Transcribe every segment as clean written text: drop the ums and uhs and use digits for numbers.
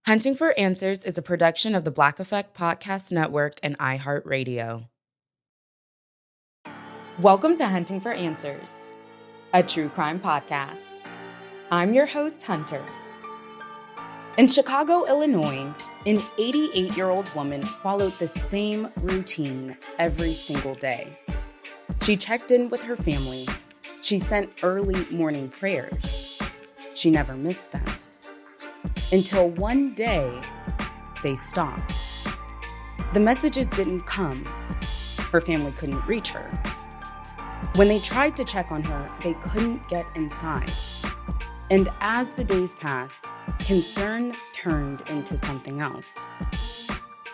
Hunting for Answers is a production of the Black Effect Podcast Network and iHeartRadio. Welcome to Hunting for Answers, a true crime podcast. I'm your host, Hunter. In Chicago, Illinois, an 88-year-old woman followed the same routine every single day. She checked in with her family. She sent early morning prayers. She never missed them. Until one day, they stopped. The messages didn't come. Her family couldn't reach her. When they tried to check on her, they couldn't get inside. And as the days passed, concern turned into something else.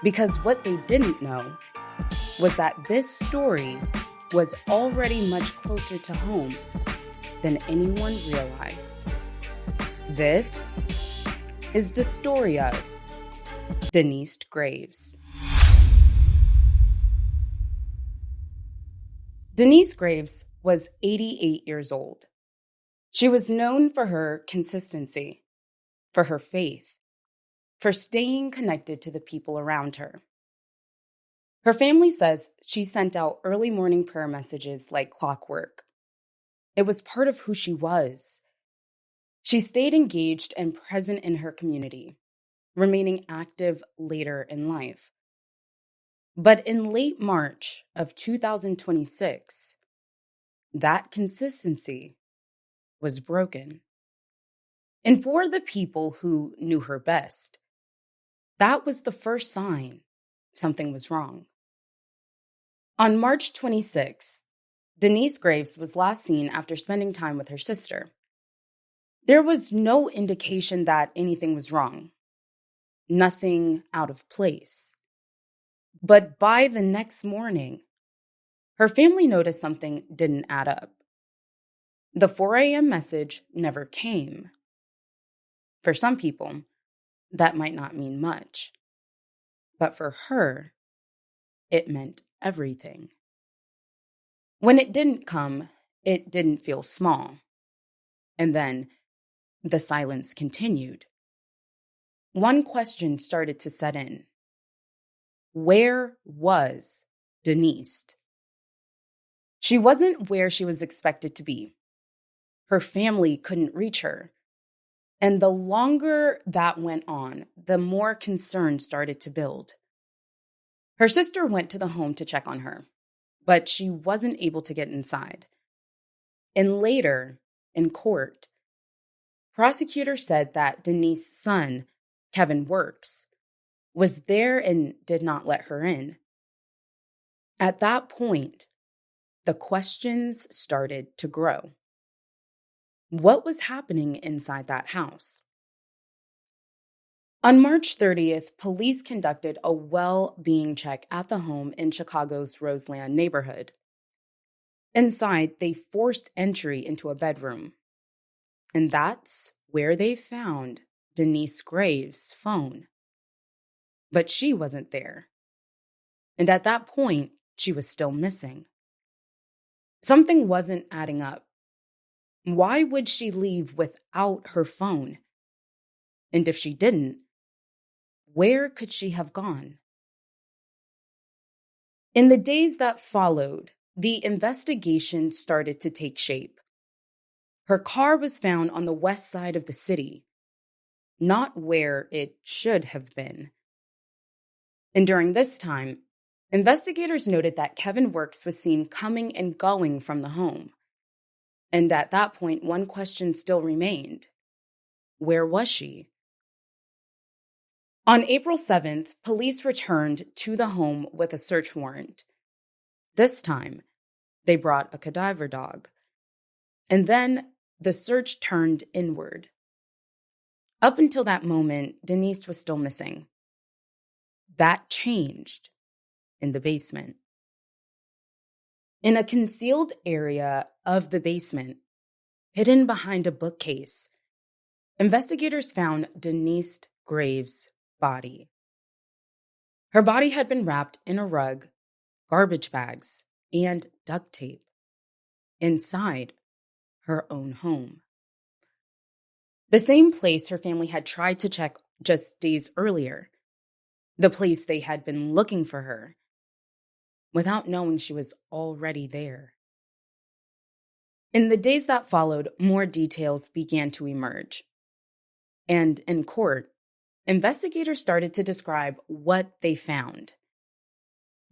Because what they didn't know was that this story was already much closer to home than anyone realized. This is the story of Daniest Graves. Daniest Graves was 88 years old. She was known for her consistency, for her faith, for staying connected to the people around her. Her family says she sent out early morning prayer messages like clockwork. It was part of who she was. She stayed engaged and present in her community, remaining active later in life. But in late March of 2026, that consistency was broken. And for the people who knew her best, that was the first sign something was wrong. On March 26, Daniest Graves was last seen after spending time with her sister. There was no indication that anything was wrong, nothing out of place. But by the next morning, her family noticed something didn't add up. The 4 a.m. message never came. For some people, that might not mean much. But for her, it meant everything. When it didn't come, it didn't feel small. And then the silence continued. One question started to set in. Where was Daniest? She wasn't where she was expected to be. Her family couldn't reach her. And the longer that went on, the more concern started to build. Her sister went to the home to check on her, but she wasn't able to get inside. And later, in court, prosecutors said that Daniest's son, Kevin Works, was there and did not let her in. At that point, the questions started to grow. What was happening inside that house? On March 30th, police conducted a well-being check at the home in Chicago's Roseland neighborhood. Inside, they forced entry into a bedroom. And that's where they found Daniest Graves' phone. But she wasn't there. And at that point, she was still missing. Something wasn't adding up. Why would she leave without her phone? And if she didn't, where could she have gone? In the days that followed, the investigation started to take shape. Her car was found on the west side of the city, not where it should have been. And during this time, investigators noted that Kevin Works was seen coming and going from the home. And at that point, one question still remained. Where was she? On April 7th, police returned to the home with a search warrant. This time, they brought a cadaver dog. And then the search turned inward. Up until that moment, Daniest was still missing. That changed in the basement. In a concealed area of the basement, hidden behind a bookcase, investigators found Daniest Graves' body. Her body had been wrapped in a rug, garbage bags, and duct tape inside her own home. The same place her family had tried to check just days earlier, the place they had been looking for her, without knowing she was already there. In the days that followed, more details began to emerge. And in court, investigators started to describe what they found.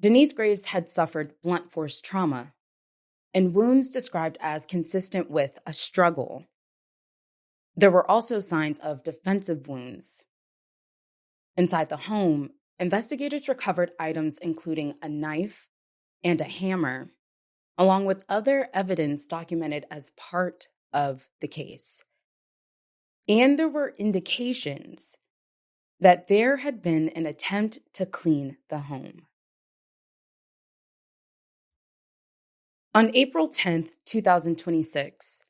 Daniest Graves had suffered blunt force trauma and wounds described as consistent with a struggle. There were also signs of defensive wounds. Inside the home, investigators recovered items including a knife and a hammer, along with other evidence documented as part of the case. And there were indications that there had been an attempt to clean the home. On April 10th, 2026,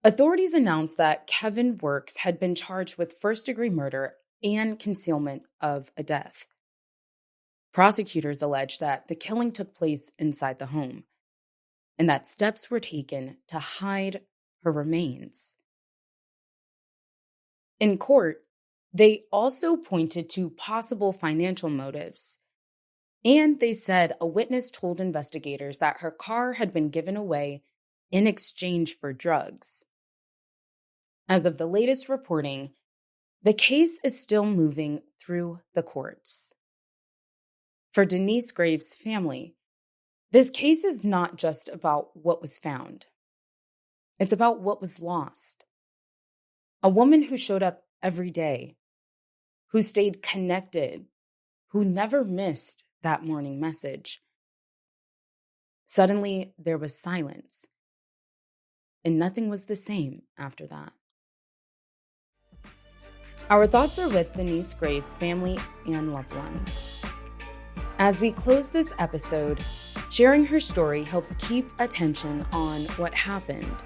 authorities announced that Kevin Works had been charged with first-degree murder and concealment of a death. Prosecutors alleged that the killing took place inside the home and that steps were taken to hide her remains. In court, they also pointed to possible financial motives, and they said a witness told investigators that her car had been given away in exchange for drugs. As of the latest reporting, the case is still moving through the courts. For Daniest Graves' family, this case is not just about what was found. It's about what was lost. A woman who showed up every day, who stayed connected, who never missed that morning message. Suddenly, there was silence, and nothing was the same after that. Our thoughts are with Daniest Graves' family and loved ones. As we close this episode, sharing her story helps keep attention on what happened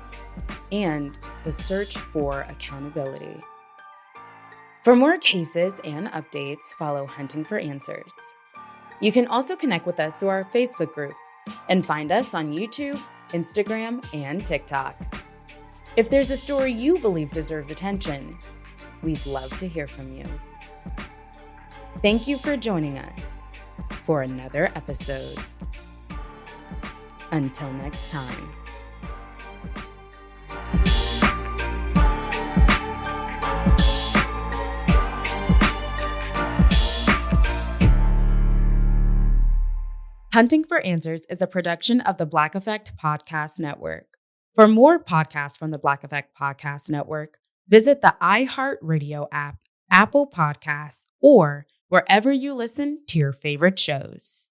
and the search for accountability. For more cases and updates, follow Hunting for Answers. You can also connect with us through our Facebook group and find us on YouTube, Instagram, and TikTok. If there's a story you believe deserves attention, we'd love to hear from you. Thank you for joining us for another episode. Until next time. Hunting for Answers is a production of the Black Effect Podcast Network. For more podcasts from the Black Effect Podcast Network, visit the iHeartRadio app, Apple Podcasts, or wherever you listen to your favorite shows.